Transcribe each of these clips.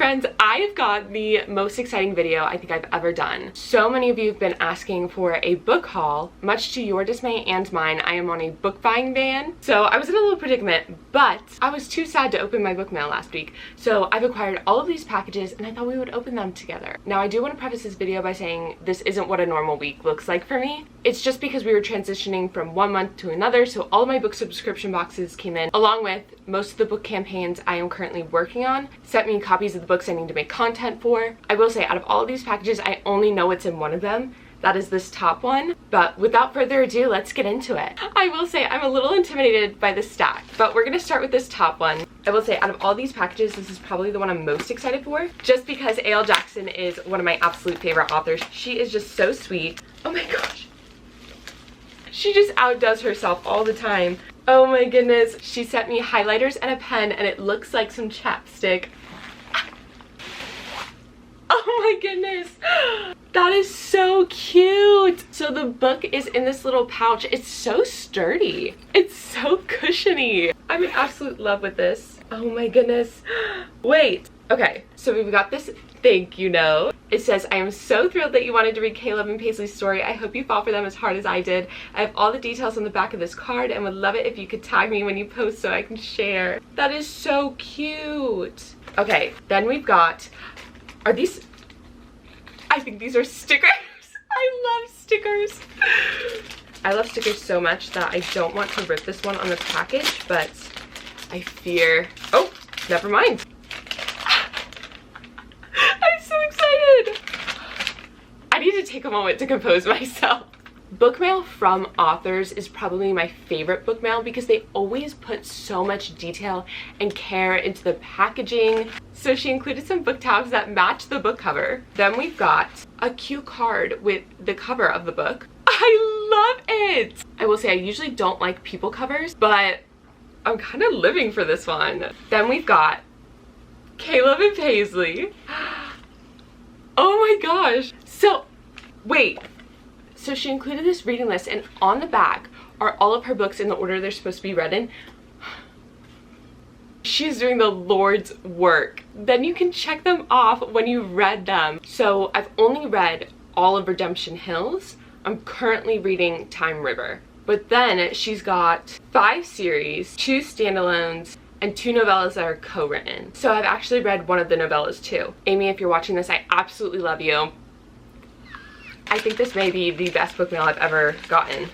Friends, I've got the most exciting video I think I've ever done. So many of you have been asking for a book haul. Much to your dismay and mine, I am on a book buying ban. So I was in a little predicament, but I was too sad to open my book mail last week. So I've acquired all of these packages and I thought we would open them together. Now I do want to preface this video by saying this isn't what a normal week looks like for me. It's just because we were transitioning from one month to another, so all of my book subscription boxes came in, along with most of the book campaigns I am currently working on, sent me copies of the books I need to make content for. I will say, out of all of these packages, I only know what's in one of them. That is this top one. But without further ado, let's get into it. I will say I'm a little intimidated by the stack, but we're gonna start with this top one. I will say, out of all these packages, this is probably the one I'm most excited for, just because A.L. Jackson is one of my absolute favorite authors. She is just so sweet. Oh my gosh. She just outdoes herself all the time. Oh my goodness. She sent me highlighters and a pen, and it looks like some chapstick. Oh my goodness. That is so cute. So the book is in this little pouch. It's so sturdy. It's so cushiony. I'm in absolute love with this. Oh my goodness. Wait. Okay, so we've got this thank you note. It says, I am so thrilled that you wanted to read Caleb and Paisley's story. I hope you fall for them as hard as I did. I have all the details on the back of this card and would love it if you could tag me when you post so I can share. That is so cute. Okay, then we've got, are these, I think these are stickers. I love stickers. I love stickers so much that I don't want to rip this one on the package, but I fear, oh, never mind. I need to take a moment to compose myself. Book mail from authors is probably my favorite book mail because they always put so much detail and care into the packaging. So she included some book tabs that match the book cover. Then we've got a cute card with the cover of the book. I love it! I will say I usually don't like people covers, but I'm kind of living for this one. Then we've got Caleb and Paisley. Oh my gosh. So, wait. So she included this reading list, and on the back are all of her books in the order they're supposed to be read in. She's doing the Lord's work. Then you can check them off when you've read them. So I've only read all of Redemption Hills. I'm currently reading Time River. But then she's got 5 series, 2 standalones, and 2 novellas that are co-written. So I've actually read one of the novellas too. Amy, if you're watching this, I absolutely love you. I think this may be the best book mail I've ever gotten.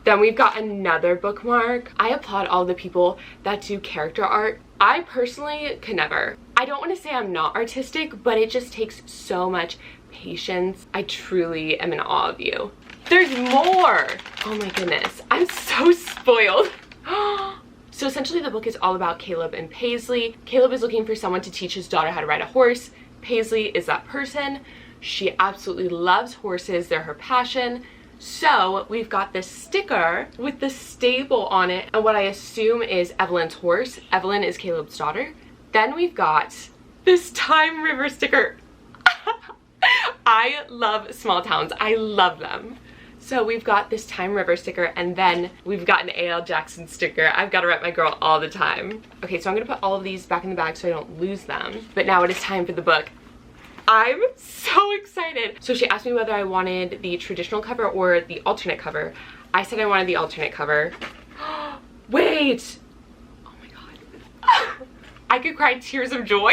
Then we've got another bookmark. I applaud all the people that do character art. I personally could never. I don't want to say I'm not artistic, but it just takes so much patience. I truly am in awe of you. There's more! Oh my goodness, I'm so spoiled. So essentially the book is all about Caleb and Paisley. Caleb is looking for someone to teach his daughter how to ride a horse. Paisley is that person. She absolutely loves horses. They're her passion. So we've got this sticker with the stable on it and what I assume is Evelyn's horse. Evelyn is Caleb's daughter. Then we've got this Time River sticker. I love small towns. I love them. So we've got this Time River sticker, and then we've got an A.L. Jackson sticker. I've got to rep my girl all the time. Okay, so I'm gonna put all of these back in the bag so I don't lose them. But now it is time for the book. I'm so excited. So she asked me whether I wanted the traditional cover or the alternate cover. I said I wanted the alternate cover. Wait! Oh my god. I could cry tears of joy.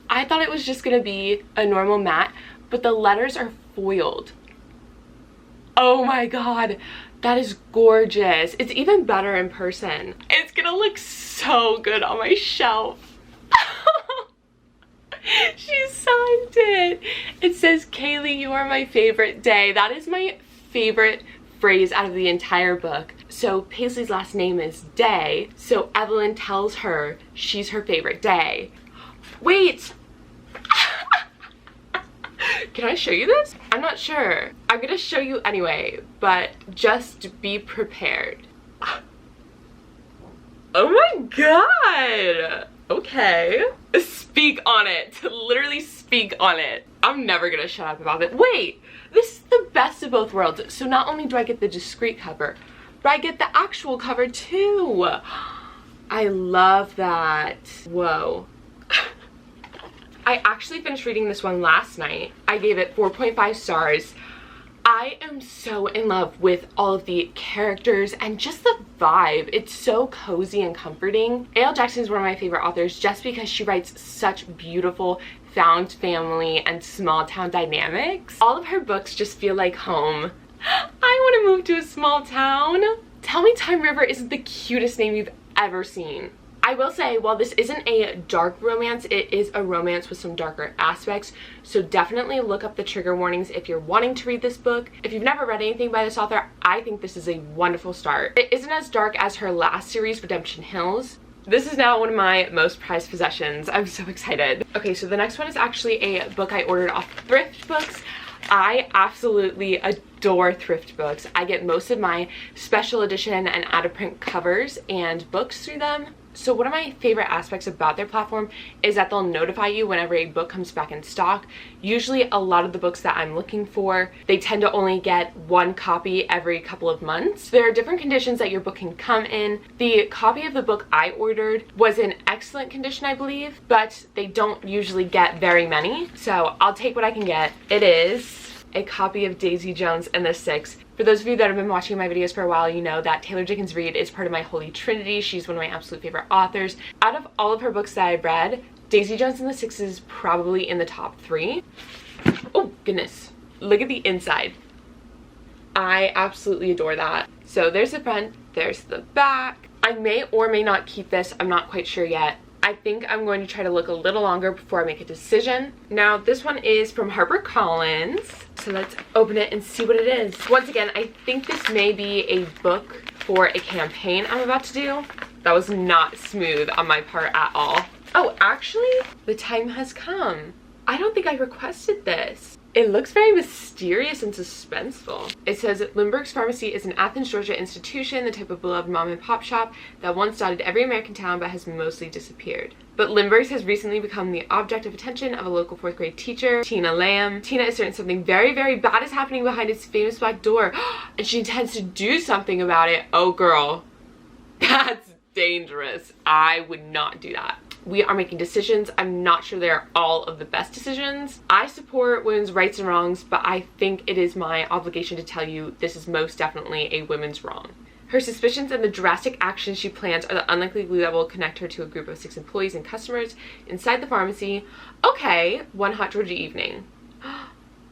I thought it was just gonna be a normal matte, but the letters are foiled. Oh my god, that is gorgeous. It's even better in person. It's gonna look so good on my shelf. She signed it. It says, Kaylee, you are my favorite day. That is my favorite phrase out of the entire book. So Paisley's last name is Day, so Evelyn tells her she's her favorite day. Wait! Can I show you this? I'm not sure. I'm gonna show you anyway, but just be prepared. Oh my god! Okay. Speak on it. Literally speak on it. I'm never gonna shut up about it. Wait! This is the best of both worlds. So not only do I get the discreet cover, but I get the actual cover too. I love that. Whoa. I actually finished reading this one last night. I gave it 4.5 stars. I am so in love with all of the characters and just the vibe. It's so cozy and comforting. A.L. Jackson is one of my favorite authors just because she writes such beautiful found family and small town dynamics. All of her books just feel like home. I want to move to a small town. Tell me Time River isn't the cutest name you've ever seen. I will say, while this isn't a dark romance, it is a romance with some darker aspects, so definitely look up the trigger warnings if you're wanting to read this book. If you've never read anything by this author, I think this is a wonderful start. It isn't as dark as her last series, Redemption Hills. This is now one of my most prized possessions. I'm so excited. Okay, so the next one is actually a book I ordered off Thrift Books. I absolutely adore thrift books. I get most of my special edition and out-of-print covers and books through them. So one of my favorite aspects about their platform is that they'll notify you whenever a book comes back in stock. Usually a lot of the books that I'm looking for, they tend to only get one copy every couple of months. There are different conditions that your book can come in. The copy of the book I ordered was in excellent condition, I believe, but they don't usually get very many. So I'll take what I can get. It is a copy of Daisy Jones and the Six. For those of you that have been watching my videos for a while, you know that Taylor Jenkins Reid is part of my holy trinity. She's one of my absolute favorite authors. Out of all of her books that I've read, Daisy Jones and the Six is probably in the top 3. Oh goodness, look at the inside. I absolutely adore that. So there's the front, there's the back. I may or may not keep this, I'm not quite sure yet. I think I'm going to try to look a little longer before I make a decision. Now, this one is from HarperCollins. So let's open it and see what it is. Once again, I think this may be a book for a campaign I'm about to do. That was not smooth on my part at all. Oh, actually, the time has come. I don't think I requested this. It looks very mysterious and suspenseful. It says, Lindbergh's Pharmacy is an Athens, Georgia institution, the type of beloved mom and pop shop that once dotted every American town but has mostly disappeared. But Lindbergh's has recently become the object of attention of a local 4th grade teacher, Tina Lamb. Tina is certain something very, very bad is happening behind its famous black door, and she intends to do something about it. Oh girl, that's dangerous. I would not do that. We are making decisions. I'm not sure they're all of the best decisions. I support women's rights and wrongs, but I think it is my obligation to tell you this is most definitely a women's wrong. Her suspicions and the drastic actions she plans are the unlikely glue that will connect her to a group of 6 employees and customers inside the pharmacy. Okay, one hot Georgia evening.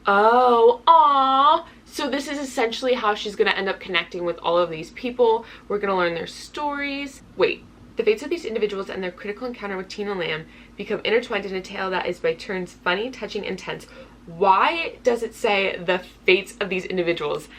Oh, aw. So this is essentially how she's gonna end up connecting with all of these people. We're gonna learn their stories. Wait. The fates of these individuals and their critical encounter with Tina Lamb become intertwined in a tale that is by turns funny, touching, and tense. Why does it say the fates of these individuals?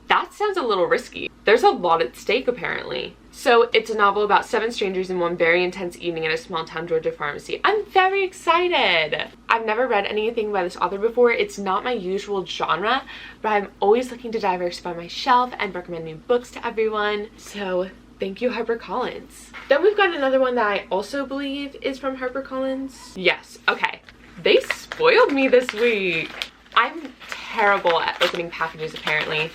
That sounds a little risky. There's a lot at stake, apparently. So it's a novel about 7 strangers in one very intense evening at a small town Georgia pharmacy. I'm very excited. I've never read anything by this author before. It's not my usual genre, but I'm always looking to diversify my shelf and recommend new books to everyone. So thank you, HarperCollins. Then we've got another one that I also believe is from HarperCollins. Yes, okay. They spoiled me this week. I'm terrible at opening packages, apparently.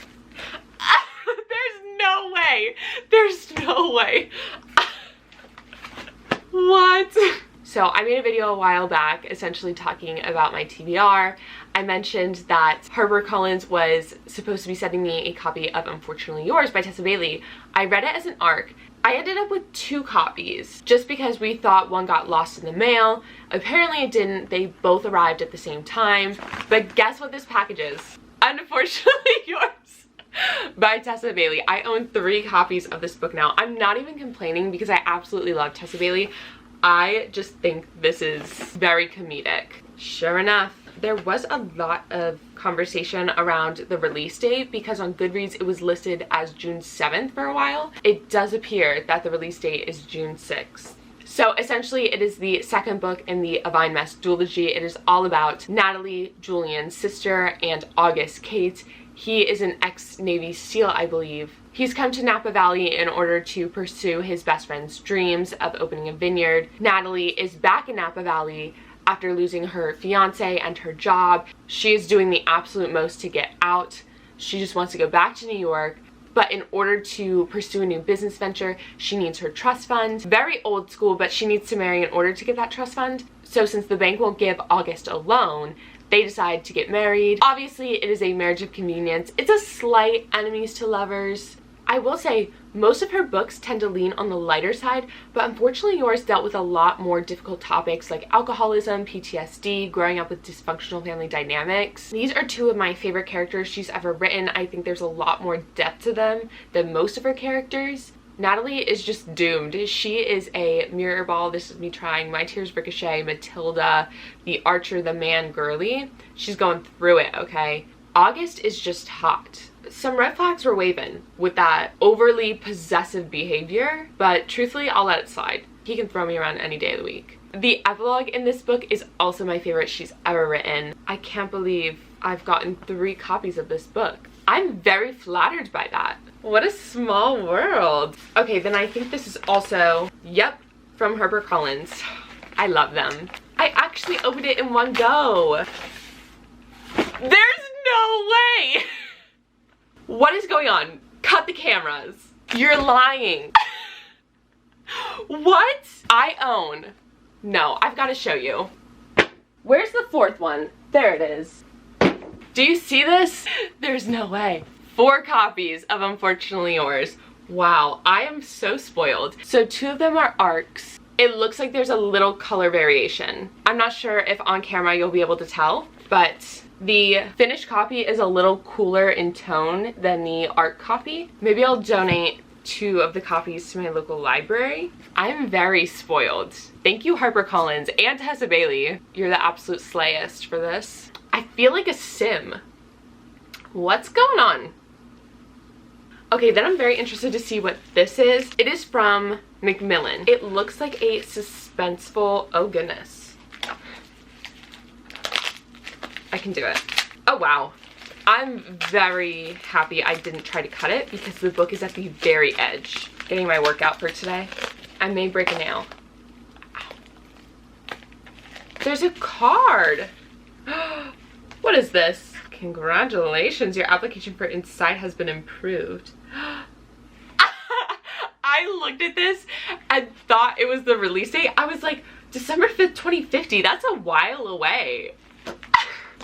There's no way. There's no way. What? So I made a video a while back essentially talking about my TBR. I mentioned that HarperCollins was supposed to be sending me a copy of Unfortunately Yours by Tessa Bailey. I read it as an ARC. I ended up with 2 copies just because we thought one got lost in the mail. Apparently it didn't. They both arrived at the same time. But guess what this package is? Unfortunately Yours by Tessa Bailey. I own 3 copies of this book now. I'm not even complaining because I absolutely love Tessa Bailey. I just think this is very comedic. Sure enough, there was a lot of conversation around the release date because on Goodreads it was listed as June 7th for a while. It does appear that the release date is June 6th. So essentially it is the second book in the A Vine Mess duology. It is all about Natalie, Julian's sister, and August, Kate. He is an ex-Navy SEAL, I believe. He's come to Napa Valley in order to pursue his best friend's dreams of opening a vineyard. Natalie is back in Napa Valley after losing her fiance and her job. She is doing the absolute most to get out. She just wants to go back to New York, but in order to pursue a new business venture, she needs her trust fund. Very old school, but she needs to marry in order to get that trust fund. So since the bank won't give August a loan, they decide to get married. Obviously, it is a marriage of convenience. It's a slight enemies to lovers. I will say, most of her books tend to lean on the lighter side, but unfortunately yours dealt with a lot more difficult topics like alcoholism, PTSD, growing up with dysfunctional family dynamics. These are two of my favorite characters she's ever written. I think there's a lot more depth to them than most of her characters. Natalie is just doomed. She is a mirror ball. This is me trying My Tears Ricochet, Matilda, The Archer, The Man, Girly. She's going through it, okay? August is just hot. Some red flags were waving with that overly possessive behavior, but truthfully, I'll let it slide. He can throw me around any day of the week. The epilogue in this book is also my favorite she's ever written. I can't believe I've gotten 3 copies of this book. I'm very flattered by that. What a small world. Okay, then I think this is also, yep, from HarperCollins. I love them. I actually opened it in one go. There's no way! What is going on? Cut the cameras. You're lying. What? I own. No, I've got to show you. Where's the 4th one? There it is. Do you see this? There's no way. 4 copies of Unfortunately Yours. Wow, I am so spoiled. So 2 of them are arcs. It looks like there's a little color variation. I'm not sure if on camera you'll be able to tell, but the finished copy is a little cooler in tone than the art copy. Maybe I'll donate 2 of the copies to my local library. I'm very spoiled. Thank you, HarperCollins and Tessa Bailey. You're the absolute slayest for this. I feel like a sim. What's going on? Okay, then I'm very interested to see what this is. It is from Macmillan. It looks like a suspenseful, oh goodness. I can do it. Oh wow. I'm very happy I didn't try to cut it because the book is at the very edge. Getting my workout for today. I may break a nail. Ow. There's a card. What is this? Congratulations, your application for Inside has been improved. I looked at this and thought it was the release date. I was like, December 5th, 2050. That's a while away.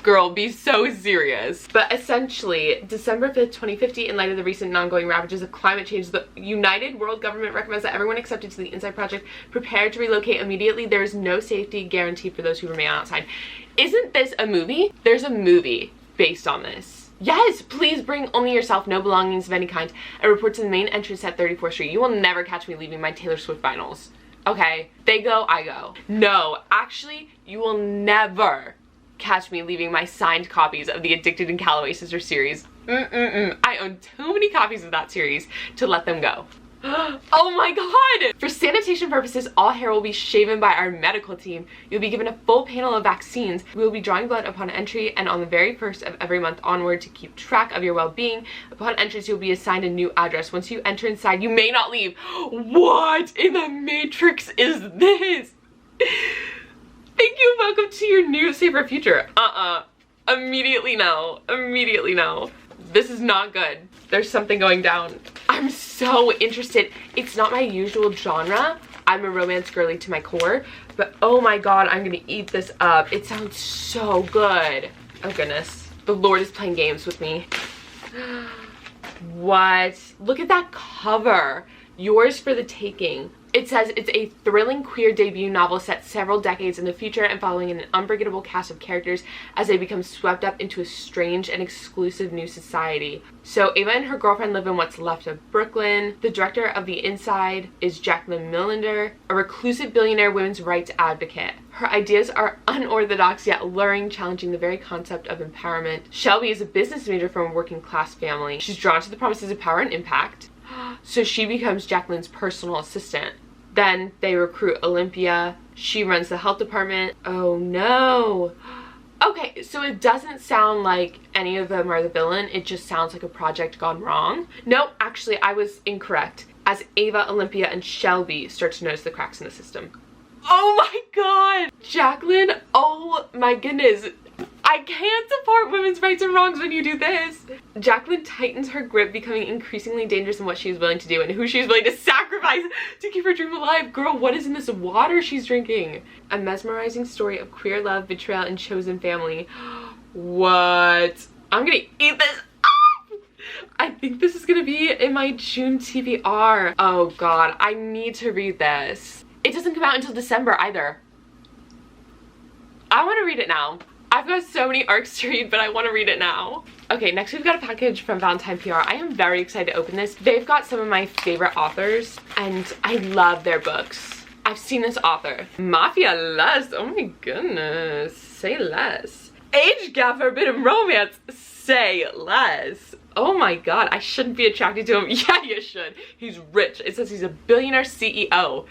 Girl, be so serious. But essentially, December 5th, 2050, in light of the recent and ongoing ravages of climate change, the United World Government recommends that everyone accepted to the Inside Project prepare to relocate immediately. There is no safety guarantee for those who remain outside. Isn't this a movie? There's a movie based on this. Yes, please bring only yourself, no belongings of any kind, and report to the main entrance at 34th Street. You will never catch me leaving my Taylor Swift vinyls. Okay, they go, I go. No, actually, you will never catch me leaving my signed copies of the Addicted and Calloway Sisters series. I own too many copies of that series to let them go. Oh my god! For sanitation purposes, all hair will be shaven by our medical team. You'll be given a full panel of vaccines. We will be drawing blood upon entry and on the very first of every month onward to keep track of your well-being. Upon entrance, you'll be assigned a new address. Once you enter inside, you may not leave. What in the Matrix is this? Thank you, welcome to your new safer future. Immediately no. Immediately no. This is not good. There's something going down. I'm so interested. It's not my usual genre. I'm a romance girly to my core, but oh my god, I'm gonna eat this up. It sounds so good. Oh goodness. The Lord is playing games with me. What? Look at that cover. Yours for the taking. It says it's a thrilling queer debut novel set several decades in the future and following an unforgettable cast of characters as they become swept up into a strange and exclusive new society. So Ava and her girlfriend live in what's left of Brooklyn. The director of The Inside is Jacqueline Millender, a reclusive billionaire women's rights advocate. Her ideas are unorthodox yet alluring, challenging the very concept of empowerment. Shelby is a business major from a working class family. She's drawn to the promises of power and impact, so she becomes Jacqueline's personal assistant. Then they recruit Olympia. She runs the health department. Oh no. Okay, so it doesn't sound like any of them are the villain. It just sounds like a project gone wrong. No, actually, I was incorrect. As Ava, Olympia, and Shelby start to notice the cracks in the system. Oh my god! Jacqueline, oh my goodness. I can't support women's rights and wrongs when you do this. Jacqueline tightens her grip, becoming increasingly dangerous in what she is willing to do and who she is willing to sacrifice to keep her dream alive. Girl, what is in this water she's drinking? A mesmerizing story of queer love, betrayal, and chosen family. What? I'm gonna eat this up! I think this is gonna be in my June TBR. Oh god, I need to read this. It doesn't come out until December either. I want to read it now. I've got so many arcs to read, but I want to read it now. Okay, next we've got a package from Valentine PR. I am very excited to open this. They've got some of my favorite authors, and I love their books. I've seen this author. Mafia Lust. Oh my goodness. Say less. Age gap forbidden romance. Say less. Oh my god, I shouldn't be attracted to him. Yeah, you should. He's rich. It says he's a billionaire CEO.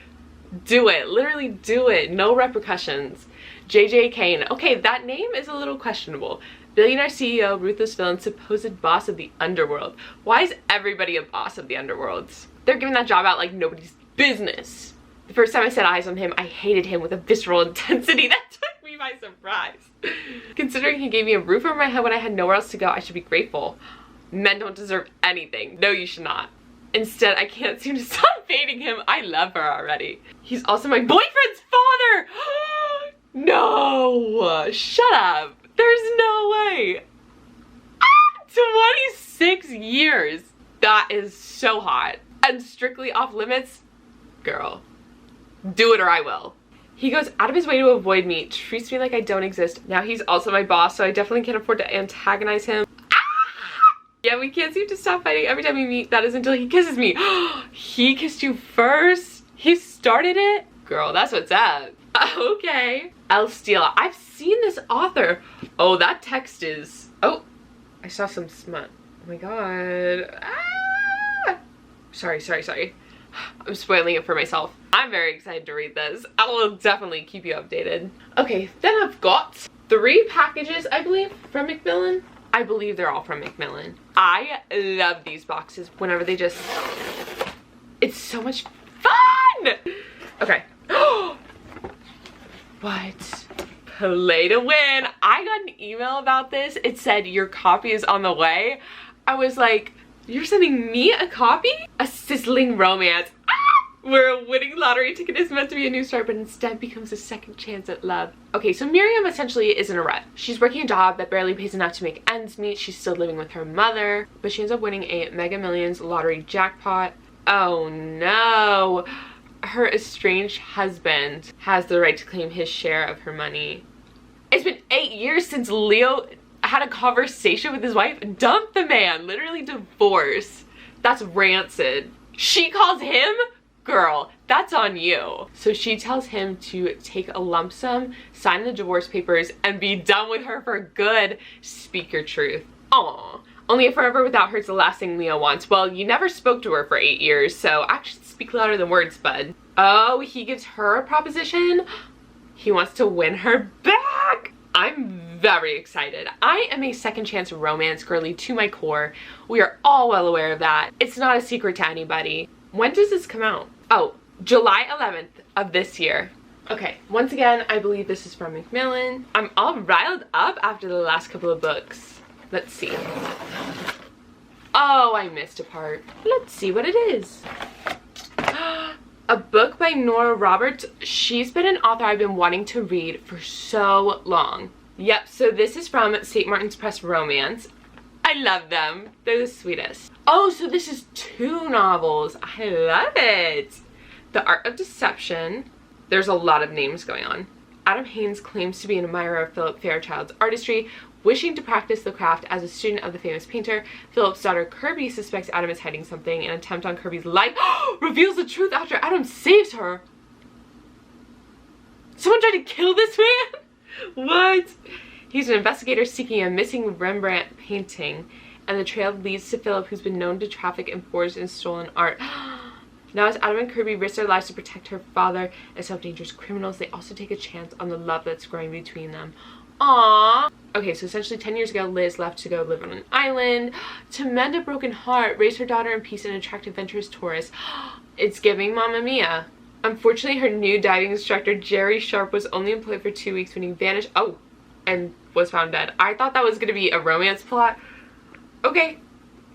Do it. Literally do it. No repercussions. J.J. Kane. Okay, that name is a little questionable. Billionaire CEO, ruthless villain, supposed boss of the underworld. Why is everybody a boss of the underworld? They're giving that job out like nobody's business. The first time I set eyes on him, I hated him with a visceral intensity that took me by surprise. Considering he gave me a roof over my head when I had nowhere else to go, I should be grateful. Men don't deserve anything. No, you should not. Instead, I can't seem to stop dating him. I love her already. He's also my boyfriend's father! No! Shut up! There's no way! 26 years! That is so hot. And strictly off limits? Girl. Do it or I will. He goes out of his way to avoid me, treats me like I don't exist. Now he's also my boss, so I definitely can't afford to antagonize him. Yeah, we can't seem to stop fighting every time we meet. That is until he kisses me. He kissed you first? He started it? Girl, that's what's up. Okay. Elle Steele. I've seen this author. Oh, that text is... Oh, I saw some smut. Oh my god. Ah! Sorry. I'm spoiling it for myself. I'm very excited to read this. I will definitely keep you updated. Okay, then I've got 3 packages, I believe, from Macmillan. I believe they're all from Macmillan. I love these boxes whenever they just... It's so much fun! Okay. What? Play to win. I got an email about this. It said your copy is on the way. I was like, you're sending me a copy? A sizzling romance. Where a winning lottery ticket is meant to be a new start, but instead becomes a second chance at love. Okay, so Miriam essentially is in a rut. She's working a job that barely pays enough to make ends meet. She's still living with her mother, but she ends up winning a Mega Millions lottery jackpot. Oh no. Her estranged husband has the right to claim his share of her money. It's been 8 years since Leo had a conversation with his wife. Dump the man. Literally divorce. That's rancid. She calls him? Girl, that's on you. So she tells him to take a lump sum, sign the divorce papers, and be done with her for good. Speak your truth. Aww. Only a forever without her is the last thing Leo wants. Well, you never spoke to her for 8 years, so actions speak louder than words, bud. Oh, he gives her a proposition? He wants to win her back. I'm very excited. I am a second chance romance girly to my core. We are all well aware of that. It's not a secret to anybody. When does this come out? Oh, July 11th of this year. Okay, once again, I believe this is from Macmillan. I'm all riled up after the last couple of books. Let's see. Oh, I missed a part. Let's see what it is. A book by Nora Roberts. She's been an author I've been wanting to read for so long. Yep, so this is from St. Martin's Press Romance. I love them. They're the sweetest. Oh, so this is 2 novels. I love it. The Art of Deception. There's a lot of names going on. Adam Haynes claims to be an admirer of Philip Fairchild's artistry, wishing to practice the craft as a student of the famous painter. Philip's daughter Kirby suspects Adam is hiding something. An attempt on Kirby's life reveals the truth after Adam saves her. Someone tried to kill this man? What? He's an investigator seeking a missing Rembrandt painting, and the trail leads to Philip, who's been known to traffic in forged and stolen art. Now as Adam and Kirby risk their lives to protect her father and some dangerous criminals, they also take a chance on the love that's growing between them. Aww. Okay, so essentially 10 years ago, Liz left to go live on an island to mend a broken heart, raise her daughter in peace, and attract adventurous tourists. It's giving Mamma Mia. Unfortunately, her new diving instructor, Jerry Sharp, was only employed for 2 weeks when he vanished. Oh, and was found dead. I thought that was gonna be a romance plot. Okay,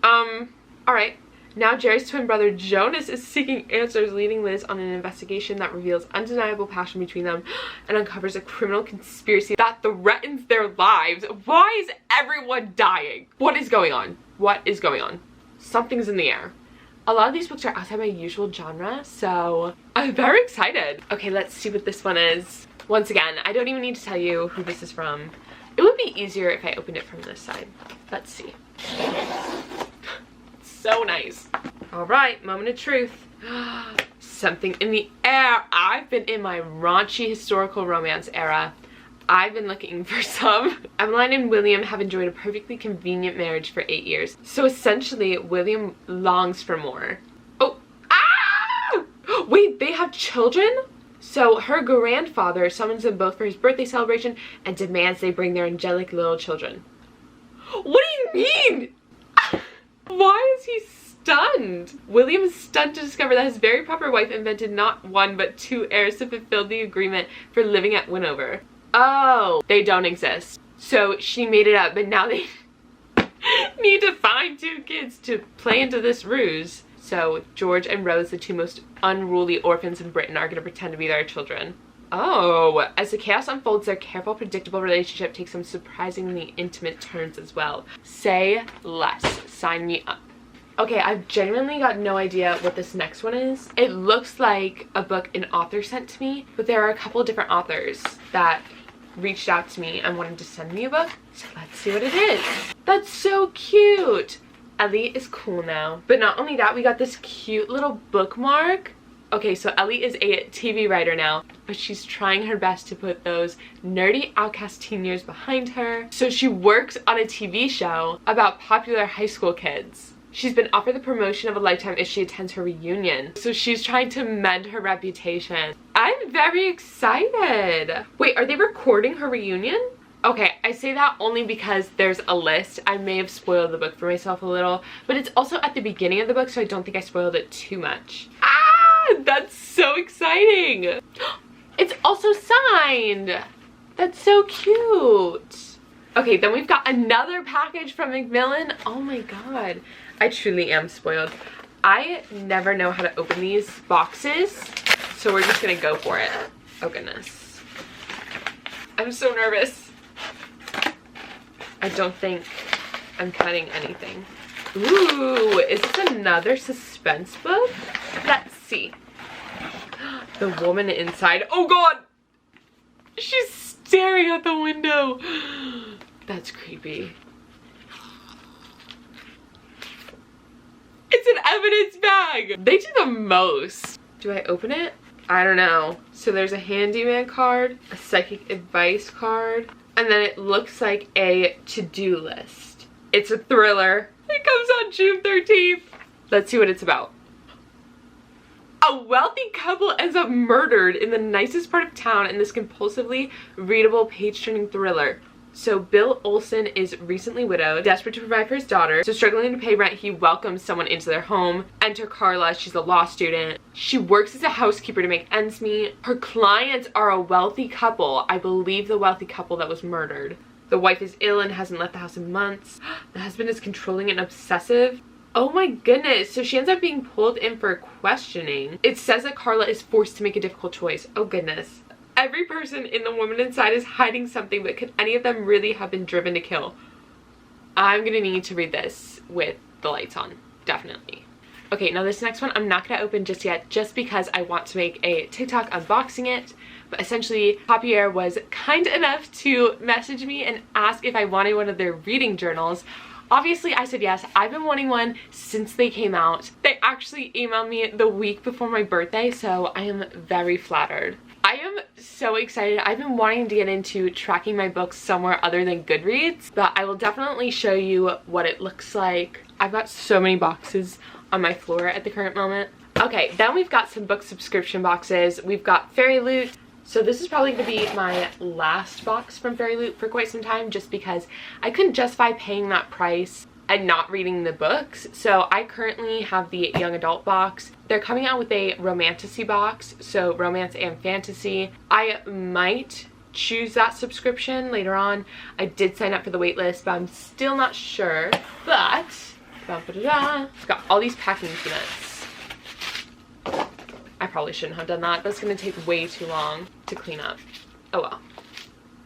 alright. Now Jerry's twin brother Jonas is seeking answers, leading Liz on an investigation that reveals undeniable passion between them and uncovers a criminal conspiracy that threatens their lives. Why is everyone dying? What is going on? What is going on? Something's in the air. A lot of these books are outside my usual genre, so I'm very excited. Okay, let's see what this one is. Once again, I don't even need to tell you who this is from. It would be easier if I opened it from this side. Let's see. So nice. All right, moment of truth. Something in the air. I've been in my raunchy historical romance era. I've been looking for some. Emmeline and William have enjoyed a perfectly convenient marriage for 8 years. So essentially, William longs for more. Oh, ah! Wait, they have children? So her grandfather summons them both for his birthday celebration and demands they bring their angelic little children. What do you mean? Why is he stunned? William is stunned to discover that his very proper wife invented not one but 2 heirs to fulfill the agreement for living at Winover. Oh, they don't exist. So she made it up, but now they need to find 2 kids to play into this ruse. So George and Rose, the 2 most unruly orphans in Britain, are going to pretend to be their children. Oh, as the chaos unfolds, their careful, predictable relationship takes some surprisingly intimate turns as well. Say less. Sign me up. Okay, I've genuinely got no idea what this next one is. It looks like a book an author sent to me, but there are a couple of different authors that reached out to me and wanted to send me a book. So let's see what it is. That's so cute. Ellie is cool now. But not only that, we got this cute little bookmark. Okay, so Ellie is a TV writer now, but she's trying her best to put those nerdy outcast teen years behind her. So she works on a TV show about popular high school kids. She's been offered the promotion of a lifetime if she attends her reunion. So she's trying to mend her reputation. I'm very excited. Wait, are they recording her reunion? Okay, I say that only because there's a list. I may have spoiled the book for myself a little, but it's also at the beginning of the book, so I don't think I spoiled it too much. That's so exciting. It's also signed. That's so cute. Okay, then we've got another package from Macmillan. Oh my god. I truly am spoiled. I never know how to open these boxes, so we're just gonna go for it. Oh goodness. I'm so nervous. I don't think I'm cutting anything. Ooh, is this another suspense book? Let's see. The woman inside. Oh god! She's staring out the window. That's creepy. It's an evidence bag! They do the most. Do I open it? I don't know. So there's a handyman card, a psychic advice card, and then it looks like a to-do list. It's a thriller. It comes on June 13th. Let's see what it's about. A wealthy couple ends up murdered in the nicest part of town in this compulsively readable page-turning thriller. So Bill Olson is recently widowed, desperate to provide for his daughter. So struggling to pay rent, he welcomes someone into their home. Enter Carla, she's a law student. She works as a housekeeper to make ends meet. Her clients are a wealthy couple. I believe the wealthy couple that was murdered. The wife is ill and hasn't left the house in months. The husband is controlling and obsessive. Oh my goodness, so she ends up being pulled in for questioning. It says that Carla is forced to make a difficult choice. Oh goodness. Every person in The Woman Inside is hiding something, but could any of them really have been driven to kill? I'm gonna need to read this with the lights on, definitely. Okay, now this next one I'm not gonna open just yet, just because I want to make a TikTok unboxing it. But essentially, Papier was kind enough to message me and ask if I wanted one of their reading journals. Obviously, I said yes. I've been wanting one since they came out. They actually emailed me the week before my birthday, so I am very flattered. I am so excited. I've been wanting to get into tracking my books somewhere other than Goodreads, but I will definitely show you what it looks like. I've got so many boxes on my floor at the current moment. Okay, then we've got some book subscription boxes. We've got Fairy Loot. So this is probably going to be my last box from Fairy Loot for quite some time, just because I couldn't justify paying that price and not reading the books. So I currently have the young adult box. They're coming out with a romantasy box, so romance and fantasy. I might choose that subscription later on. I did sign up for the wait list, but I'm still not sure. But it's got all these packing peanuts. I probably shouldn't have done that. That's gonna take way too long to clean up. Oh well.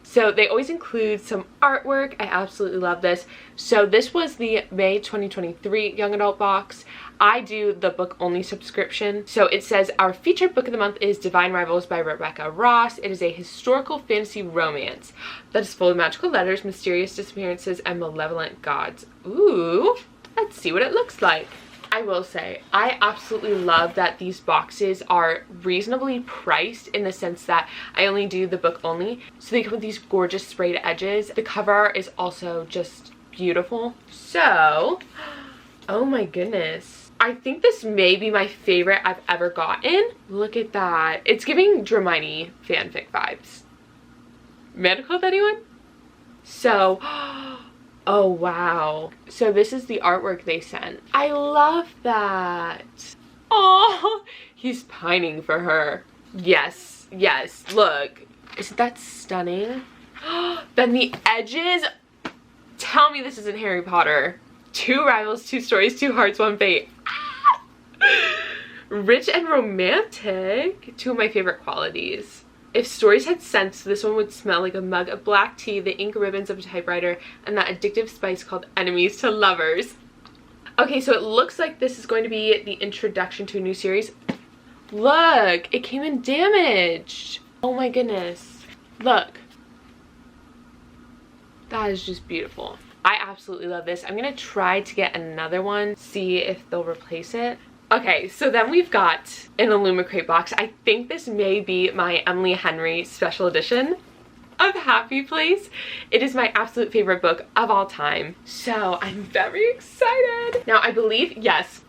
So they always include some artwork. I absolutely love this. So this was the May 2023 young adult box. I do the book only subscription. So it says our featured book of the month is Divine Rivals by Rebecca Ross. It is a historical fantasy romance that is full of magical letters, mysterious disappearances, and malevolent gods. Ooh, let's see what it looks like. I will say, I absolutely love that these boxes are reasonably priced in the sense that I only do the book only. So they come with these gorgeous sprayed edges. The cover art is also just beautiful. So, oh my goodness. I think this may be my favorite I've ever gotten. Look at that. It's giving Dramini fanfic vibes. Medical with anyone? So, oh wow. So this is the artwork they sent. I love that. Oh, he's pining for her. Yes, yes, look. Isn't that stunning? Then the edges. Tell me this isn't Harry Potter. 2 rivals, 2 stories, 2 hearts, 1 fate. Rich and romantic. 2 of my favorite qualities. If stories had scents, this one would smell like a mug of black tea, the ink ribbons of a typewriter, and that addictive spice called enemies to lovers. Okay, so it looks like this is going to be the introduction to a new series. Look, it came in damaged. Oh my goodness. Look. That is just beautiful. I absolutely love this. I'm gonna try to get another one, see if they'll replace it. Okay, so then we've got an Illumicrate box. I think this may be my Emily Henry special edition of Happy Place. It is my absolute favorite book of all time. So I'm very excited. Now I believe, yes,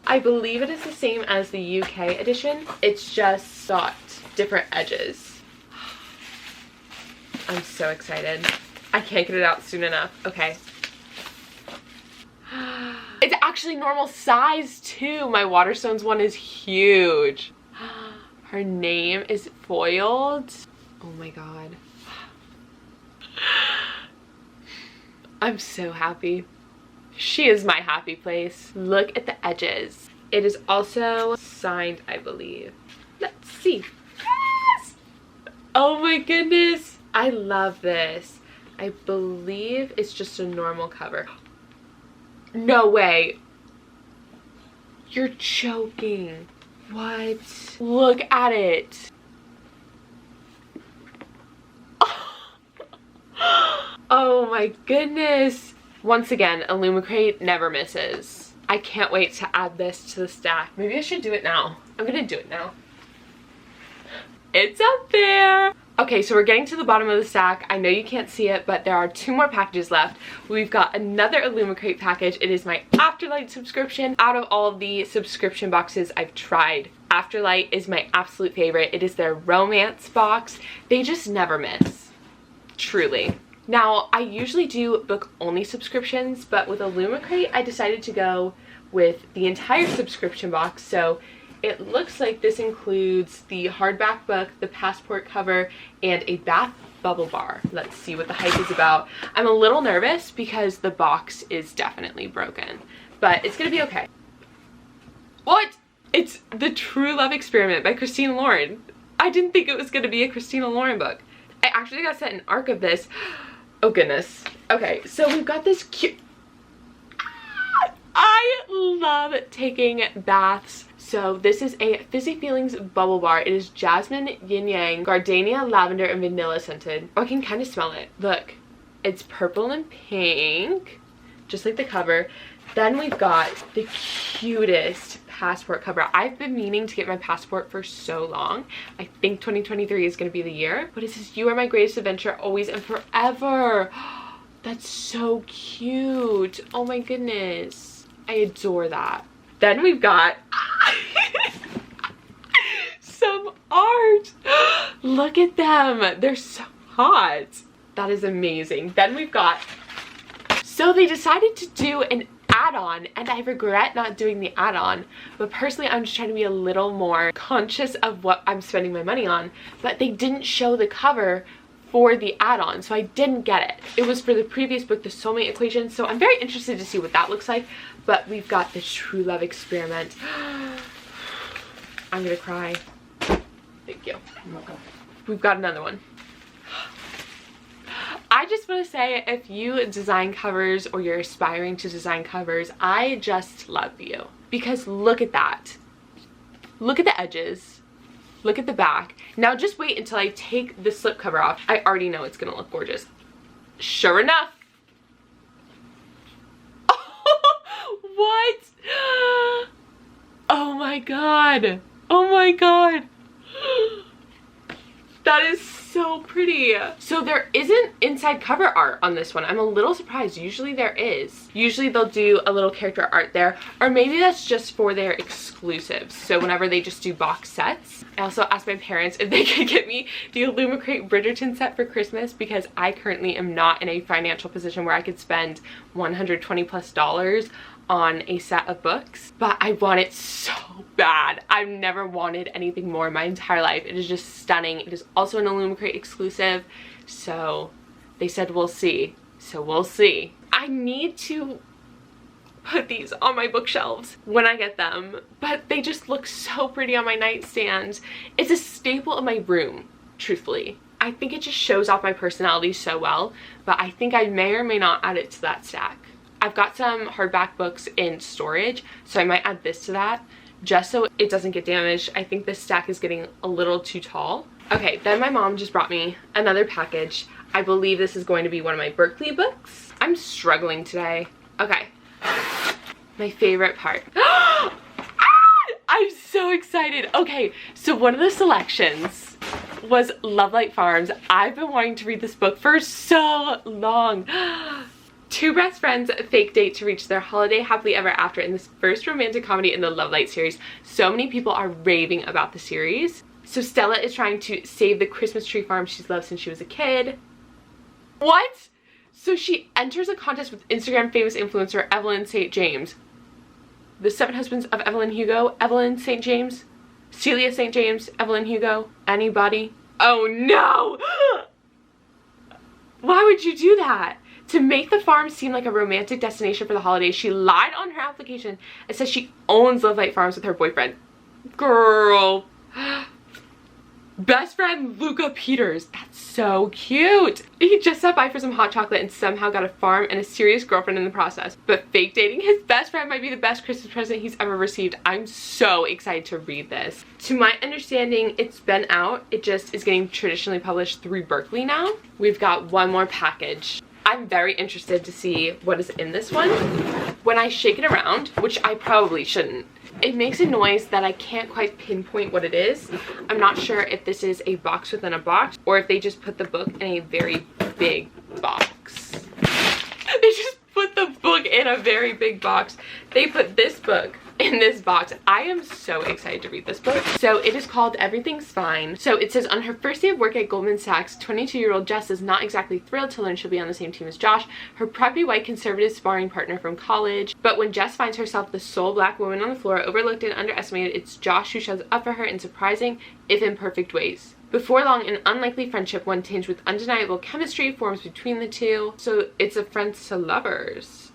I believe it is the same as the UK edition. It's just got different edges. I'm so excited. I can't get it out soon enough. Okay. It's actually normal size too. My Waterstones one is huge. Her name is foiled. Oh my god. I'm so happy. She is my happy place. Look at the edges. It is also signed, I believe. Let's see. Yes! Oh my goodness. I love this. I believe it's just a normal cover. No way. You're joking. What? Look at it. Oh my goodness. Once again, Illumicrate never misses. I can't wait to add this to the stack. Maybe I should do it now. I'm gonna do it now. It's up there. Okay, so we're getting to the bottom of the stack. I know you can't see it, but there are 2 more packages left. We've got another Illumicrate package. It is my Afterlight subscription. Out of all of the subscription boxes I've tried, Afterlight is my absolute favorite. It is their romance box. They just never miss. Truly. Now, I usually do book-only subscriptions, but with Illumicrate, I decided to go with the entire subscription box. So it looks like this includes the hardback book, the passport cover, and a bath bubble bar. Let's see what the hype is about. I'm a little nervous because the box is definitely broken, but it's gonna be okay. What? It's The True Love Experiment by Christina Lauren. I didn't think it was gonna be a Christina Lauren book. I actually got sent an ARC of this. Oh goodness. Okay, so we've got this cute... I love taking baths. So this is a Fizzy Feelings bubble bar. It is jasmine, yin yang, gardenia, lavender, and vanilla scented. Oh, I can kind of smell it. Look, it's purple and pink, just like the cover. Then we've got the cutest passport cover. I've been meaning to get my passport for so long. I think 2023 is going to be the year. But it says, "You are my greatest adventure, always and forever." That's so cute. Oh my goodness. I adore that. Then we've got some art. Look at them. They're so hot. That is amazing. Then we've got... So they decided to do an add-on, and I regret not doing the add-on. But personally, I'm just trying to be a little more conscious of what I'm spending my money on. But they didn't show the cover for the add-on, so I didn't get it. It was for the previous book, The Soulmate Equation, so I'm very interested to see what that looks like. But we've got The True Love Experiment. I'm gonna cry. Thank you. You're welcome. We've got another one. I just want to say, if you design covers or you're aspiring to design covers, I just love you. Because look at that. Look at the edges. Look at the back. Now just wait until I take the slipcover off. I already know it's gonna look gorgeous. Sure enough. What? Oh my god. Oh my god. That is so pretty. So there isn't inside cover art on this one. I'm a little surprised. Usually there is. Usually they'll do a little character art there, or maybe that's just for their exclusives. So whenever they just do box sets. I also asked my parents if they could get me the Illumicrate Bridgerton set for Christmas, because I currently am not in a financial position where I could spend $120+ on a set of books, but I want it so bad. I've never wanted anything more in my entire life. It is just stunning. It is also an Illumicrate exclusive, so they said we'll see. So we'll see. I need to put these on my bookshelves when I get them, but they just look so pretty on my nightstand. It's a staple of my room, truthfully. I think it just shows off my personality so well, but I think I may or may not add it to that stack. I've got some hardback books in storage, so I might add this to that just so it doesn't get damaged. I think this stack is getting a little too tall. Okay, then my mom just brought me another package. I believe this is going to be one of my Berkeley books. I'm struggling today. Okay, my favorite part. I'm so excited. Okay, so one of the selections was Lovelight Farms. I've been wanting to read this book for so long. Two best friends fake date to reach their holiday happily ever after in this first romantic comedy in the Lovelight series. So many people are raving about the series. So Stella is trying to save the Christmas tree farm she's loved since she was a kid. What? So she enters a contest with Instagram famous influencer Evelyn St. James. The 7 husbands of Evelyn Hugo, Evelyn St. James, Celia St. James, Evelyn Hugo, anybody? Oh no! Why would you do that? To make the farm seem like a romantic destination for the holidays, she lied on her application and says she owns Lovelight Farms with her boyfriend. Girl. Best friend Luca Peters. That's so cute. He just stopped by for some hot chocolate and somehow got a farm and a serious girlfriend in the process. But fake dating his best friend might be the best Christmas present he's ever received. I'm so excited to read this. To my understanding, it's been out. It just is getting traditionally published through Berkeley now. We've got one more package. I'm very interested to see what is in this one. When I shake it around, which I probably shouldn't, it makes a noise that I can't quite pinpoint what it is. I'm not sure if this is a box within a box or if they just put the book in a very big box. They just put the book in a very big box. They put this book in this box. I am so excited to read this book. So it is called Everything's Fine. So it says, on her first day of work at Goldman Sachs, 22-year-old Jess is not exactly thrilled to learn she'll be on the same team as Josh, her preppy white conservative sparring partner from college. But when Jess finds herself the sole black woman on the floor, overlooked and underestimated, it's Josh who shows up for her in surprising, if imperfect, ways. Before long, an unlikely friendship, one tinged with undeniable chemistry, forms between the two. So it's a friends to lovers.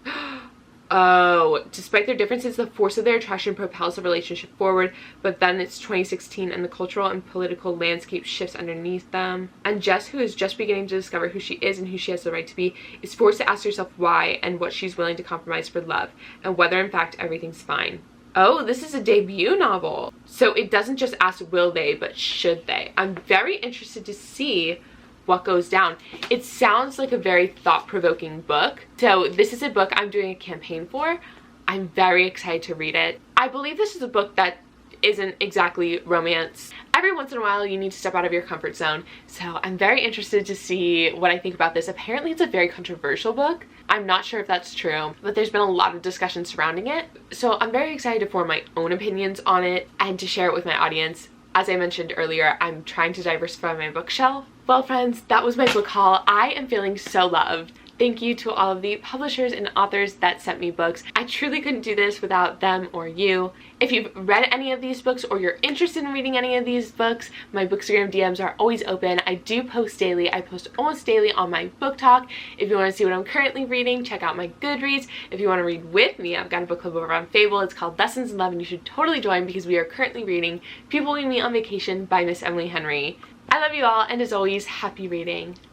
Oh, despite their differences, the force of their attraction propels the relationship forward, but then it's 2016 and the cultural and political landscape shifts underneath them. And Jess, who is just beginning to discover who she is and who she has the right to be, is forced to ask herself why and what she's willing to compromise for love, and whether in fact everything's fine. Oh, this is a debut novel. So it doesn't just ask will they, but should they. I'm very interested to see what goes down. It sounds like a very thought-provoking book. So this is a book I'm doing a campaign for. I'm very excited to read it. I believe this is a book that isn't exactly romance. Every once in a while you need to step out of your comfort zone. So I'm very interested to see what I think about this. Apparently it's a very controversial book. I'm not sure if that's true, but there's been a lot of discussion surrounding it. So I'm very excited to form my own opinions on it and to share it with my audience. As I mentioned earlier, I'm trying to diversify my bookshelf. Well friends, that was my book haul. I am feeling so loved. thank you to all of the publishers and authors that sent me books. I truly couldn't do this without them or you. If you've read any of these books or you're interested in reading any of these books, my Bookstagram DMs are always open. I do post daily. I post almost daily on my book talk. If you want to see what I'm currently reading, check out my Goodreads. If you want to read with me, I've got a book club over on Fable. It's called Lessons in Love, and you should totally join because we are currently reading People We Meet on Vacation by Miss Emily Henry. I love you all, and as always, happy reading.